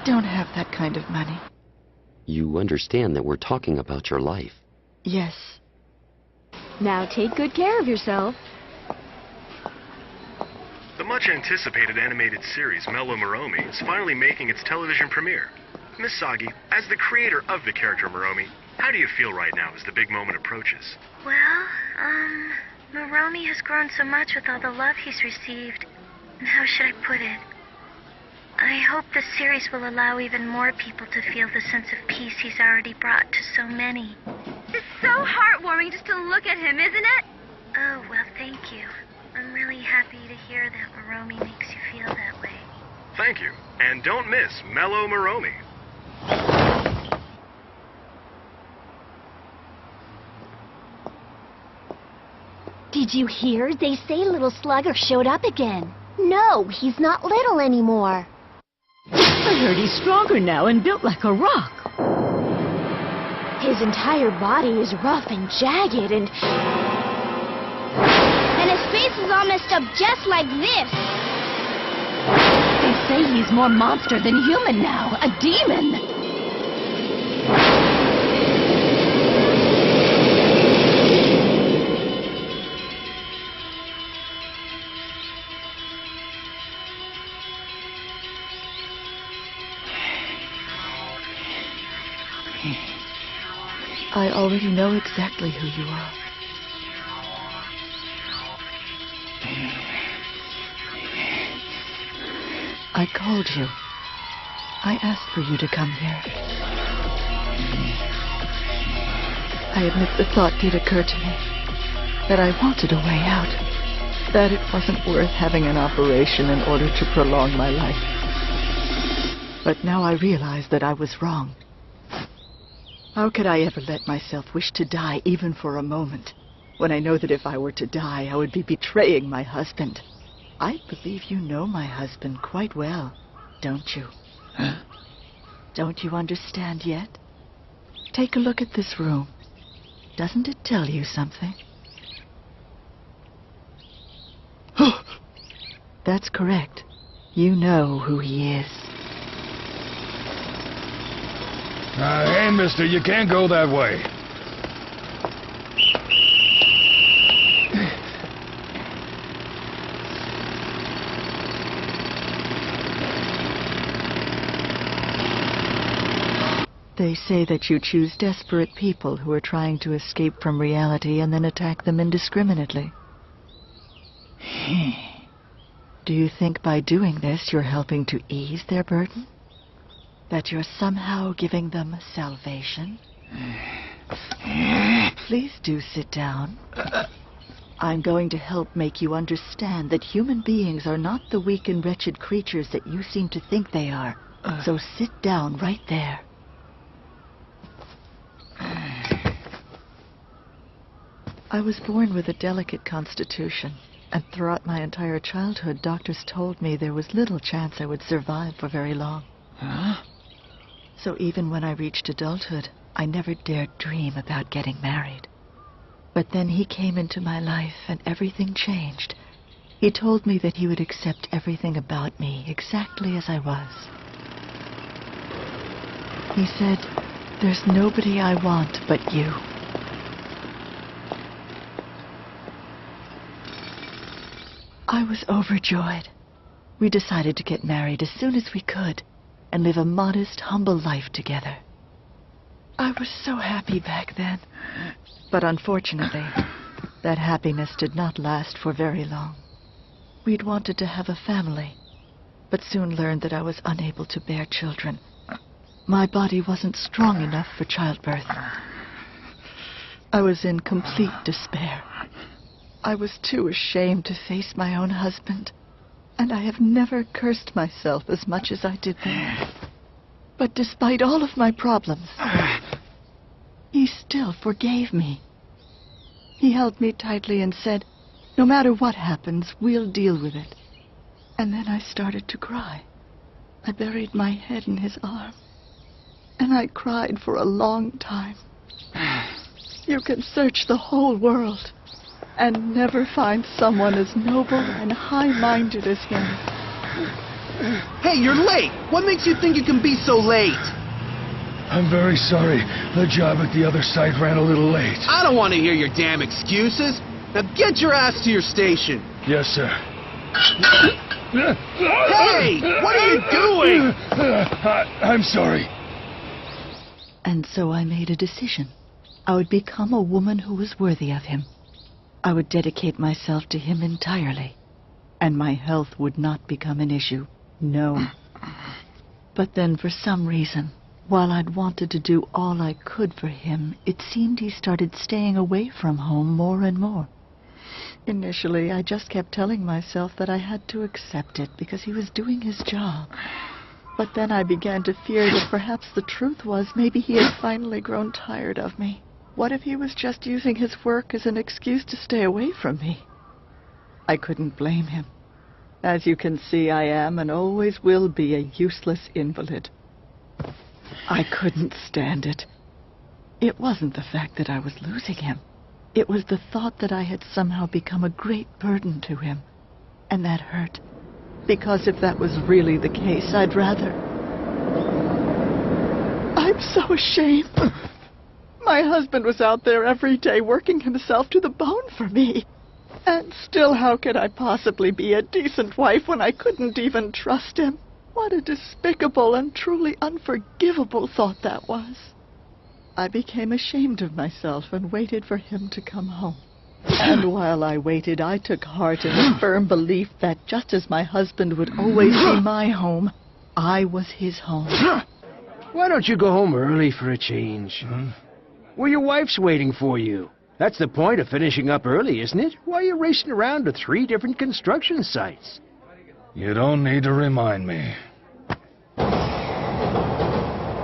don't have that kind of money. You understand that we're talking about your life. Yes. Now take good care of yourself. The much-anticipated animated series Mellow Moromi is finally making its television premiere. Miss Sagi, as the creator of the character Moromi, how do you feel right now as the big moment approaches? Well, Moromi has grown so much with all the love he's received. And how should I put it? I hope the series will allow even more people to feel the sense of peace he's already brought to so many. It's so heartwarming just to look at him, isn't it? Oh, well, thank you. I'm really happy to hear that Moromi makes you feel that way. Thank you. And don't miss Mellow Moromi. Did you hear? They say Little Slugger showed up again. No, he's not little anymore. I heard he's stronger now and built like a rock. His entire body is rough and jagged and his face is all messed up just like this. They say he's more monster than human now, a demon. I already know exactly who you are. I called you. I asked for you to come here. I admit the thought did occur to me that I wanted a way out, that it wasn't worth having an operation in order to prolong my life. But now I realize that I was wrong. How could I ever let myself wish to die even for a moment, when I know that if I were to die, I would be betraying my husband? I believe you know my husband quite well, don't you? Huh? Don't you understand yet? Take a look at this room. Doesn't it tell you something? That's correct. You know who he is. Hey, mister, you can't go that way. They say that you choose desperate people who are trying to escape from reality and then attack them indiscriminately. Do you think by doing this you're helping to ease their burden? That you're somehow giving them salvation? Please do sit down. I'm going to help make you understand that human beings are not the weak and wretched creatures that you seem to think they are. So sit down right there. I was born with a delicate constitution, and throughout my entire childhood, doctors told me there was little chance I would survive for very long. Huh? So even when I reached adulthood, I never dared dream about getting married. But then he came into my life and everything changed. He told me that he would accept everything about me exactly as I was. He said, "There's nobody I want but you." I was overjoyed. We decided to get married as soon as we could and live a modest, humble life together. I was so happy back then. But unfortunately, that happiness did not last for very long. We'd wanted to have a family, but soon learned that I was unable to bear children. My body wasn't strong enough for childbirth. I was in complete despair. I was too ashamed to face my own husband, and I have never cursed myself as much as I did then. But despite all of my problems, he still forgave me. He held me tightly and said, "No matter what happens, we'll deal with it." And then I started to cry. I buried my head in his arm, and I cried for a long time. You can search the whole world and never find someone as noble and high-minded as him. Hey, you're late! What makes you think you can be so late? I'm very sorry. The job at the other site ran a little late. I don't want to hear your damn excuses. Now get your ass to your station. Yes, sir. Hey! What are you doing? I'm sorry. And so I made a decision. I would become a woman who was worthy of him. I would dedicate myself to him entirely. And my health would not become an issue. No. But then for some reason, while I'd wanted to do all I could for him, it seemed he started staying away from home more and more. Initially, I just kept telling myself that I had to accept it because he was doing his job. But then I began to fear that perhaps the truth was maybe he had finally grown tired of me. What if he was just using his work as an excuse to stay away from me? I couldn't blame him. As you can see, I am and always will be a useless invalid. I couldn't stand it. It wasn't the fact that I was losing him. It was the thought that I had somehow become a great burden to him. And that hurt. Because if that was really the case, I'd rather... I'm so ashamed. My husband was out there every day working himself to the bone for me. And still, how could I possibly be a decent wife when I couldn't even trust him? What a despicable and truly unforgivable thought that was. I became ashamed of myself and waited for him to come home. And while I waited, I took heart in the firm belief that just as my husband would always be my home, I was his home. Why don't you go home early for a change? Well, your wife's waiting for you. That's the point of finishing up early, isn't it? Why are you racing around to 3 different construction sites? You don't need to remind me.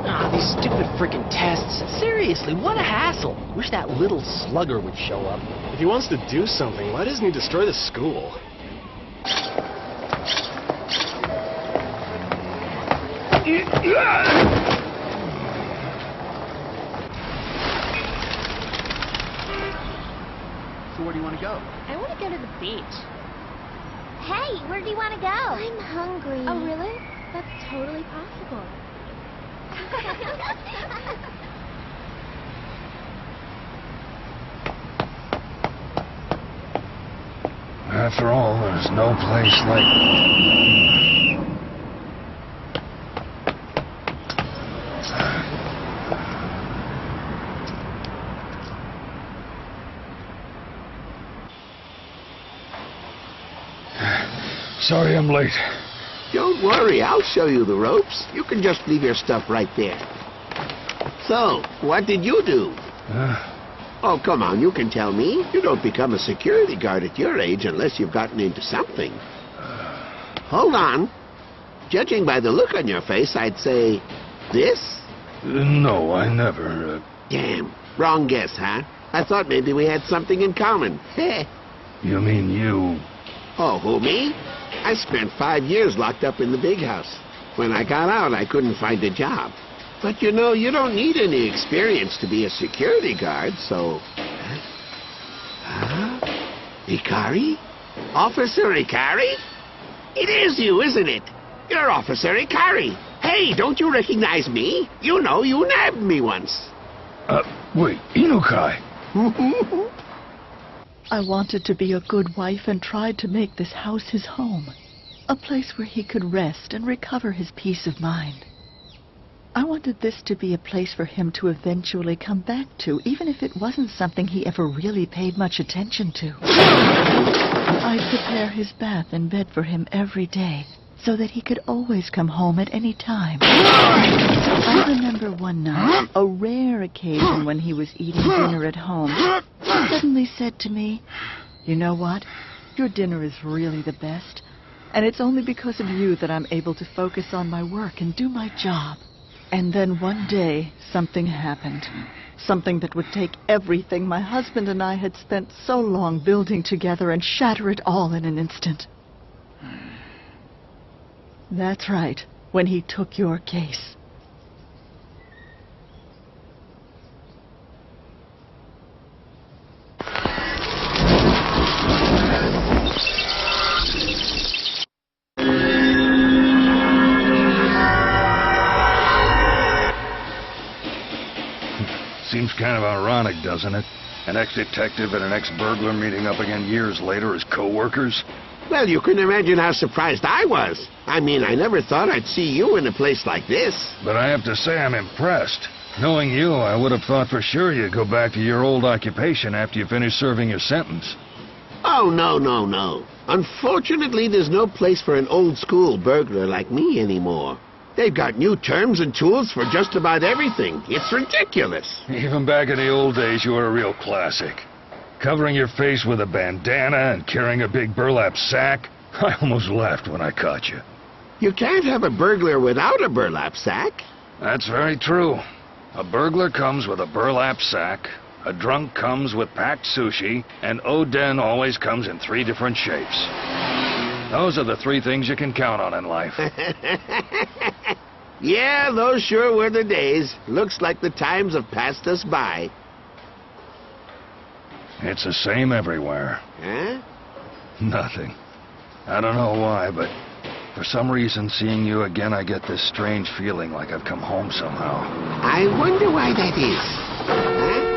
Ah, these stupid freaking tests. Seriously, what a hassle. Wish that little slugger would show up. If he wants to do something, why doesn't he destroy the school? So where do you want to go? I want to go to the beach. Hey, where do you want to go? I'm hungry. Oh, really? That's totally possible. After all, there's no place like... Sorry I'm late. Don't worry, I'll show you the ropes. You can just leave your stuff right there. So, what did you do? Oh, come on, you can tell me. You don't become a security guard at your age unless you've gotten into something. Hold on. Judging by the look on your face, I'd say... this? No, I never... Damn, wrong guess, huh? I thought maybe we had something in common. Heh. You mean you... Oh, who, me? I spent 5 years locked up in the big house. When I got out, I couldn't find a job. But you know, you don't need any experience to be a security guard, so... Ikari? Officer Ikari? It is you, isn't it? You're Officer Ikari. Hey, don't you recognize me? You know, you nabbed me once. Wait, Inukai? I wanted to be a good wife and tried to make this house his home. A place where he could rest and recover his peace of mind. I wanted this to be a place for him to eventually come back to, even if it wasn't something he ever really paid much attention to. I'd prepare his bath and bed for him every day, so that he could always come home at any time. I remember one night, a rare occasion when he was eating dinner at home, he suddenly said to me, "You know what? Your dinner is really the best, and it's only because of you that I'm able to focus on my work and do my job." And then one day, something happened. Something that would take everything my husband and I had spent so long building together and shatter it all in an instant. That's right, when he took your case. ironic, doesn't it? An ex-detective and an ex-burglar meeting up again years later as co-workers? Well, you can imagine how surprised I was. I mean, I never thought I'd see you in a place like this. But I have to say I'm impressed. Knowing you, I would have thought for sure you'd go back to your old occupation after you finish serving your sentence. Oh, no. Unfortunately, there's no place for an old-school burglar like me anymore. They've got new terms and tools for just about everything. It's ridiculous. Even back in the old days, you were a real classic. Covering your face with a bandana and carrying a big burlap sack. I almost laughed when I caught you. You can't have a burglar without a burlap sack. That's very true. A burglar comes with a burlap sack, a drunk comes with packed sushi, and Oden always comes in 3 different shapes. Those are the 3 things you can count on in life. Yeah, those sure were the days. Looks like the times have passed us by. It's the same everywhere. Huh? Nothing. I don't know why, but for some reason, seeing you again, I get this strange feeling like I've come home somehow. I wonder why that is. Huh?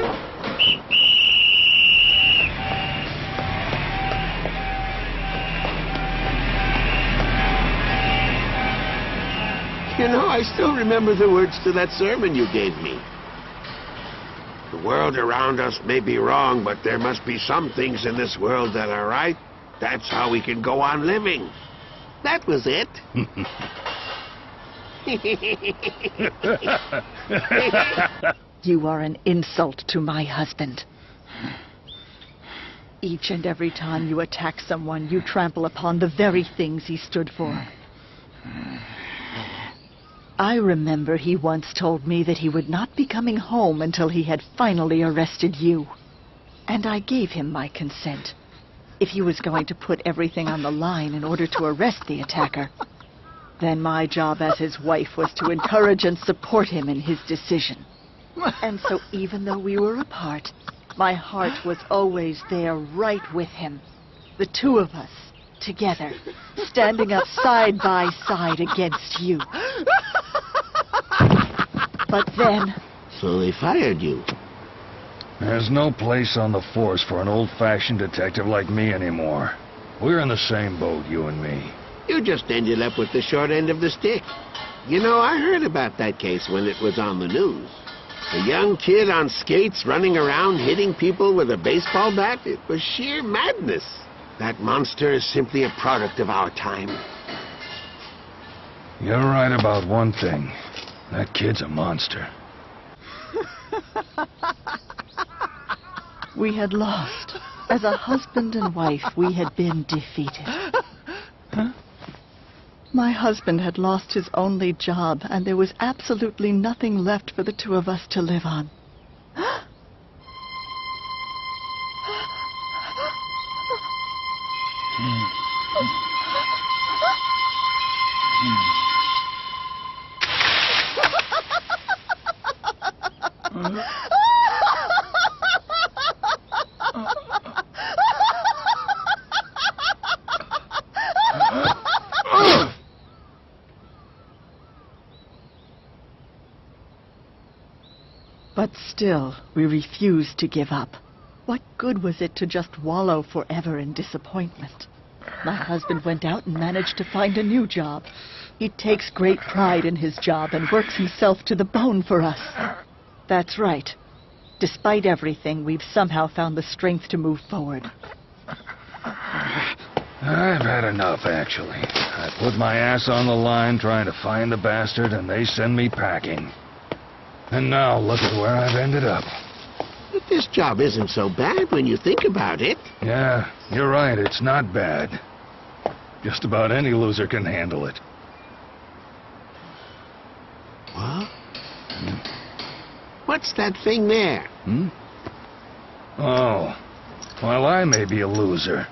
You know, I still remember the words to that sermon you gave me. The world around us may be wrong, but there must be some things in this world that are right. That's how we can go on living. That was it. You are an insult to my husband. Each and every time you attack someone, you trample upon the very things he stood for. I remember he once told me that he would not be coming home until he had finally arrested you. And I gave him my consent. If he was going to put everything on the line in order to arrest the attacker, then my job as his wife was to encourage and support him in his decision. And so even though we were apart, my heart was always there right with him. The 2 of us, together, standing up side by side against you. But then... So they fired you. There's no place on the force for an old-fashioned detective like me anymore. We're in the same boat, you and me. You just ended up with the short end of the stick. You know, I heard about that case when it was on the news. A young kid on skates running around hitting people with a baseball bat. It was sheer madness. That monster is simply a product of our time. You're right about one thing. That kid's a monster. We had lost. As a husband and wife, we had been defeated. Huh? My husband had lost his only job, and there was absolutely nothing left for the 2 of us to live on. But still, we refused to give up. What good was it to just wallow forever in disappointment? My husband went out and managed to find a new job. He takes great pride in his job and works himself to the bone for us. That's right. Despite everything, we've somehow found the strength to move forward. I've had enough, actually. I put my ass on the line trying to find the bastard, and they send me packing. And now look at where I've ended up. But this job isn't so bad when you think about it. Yeah, you're right. It's not bad. Just about any loser can handle it. What? What's that thing there? Oh. Well, I may be a loser,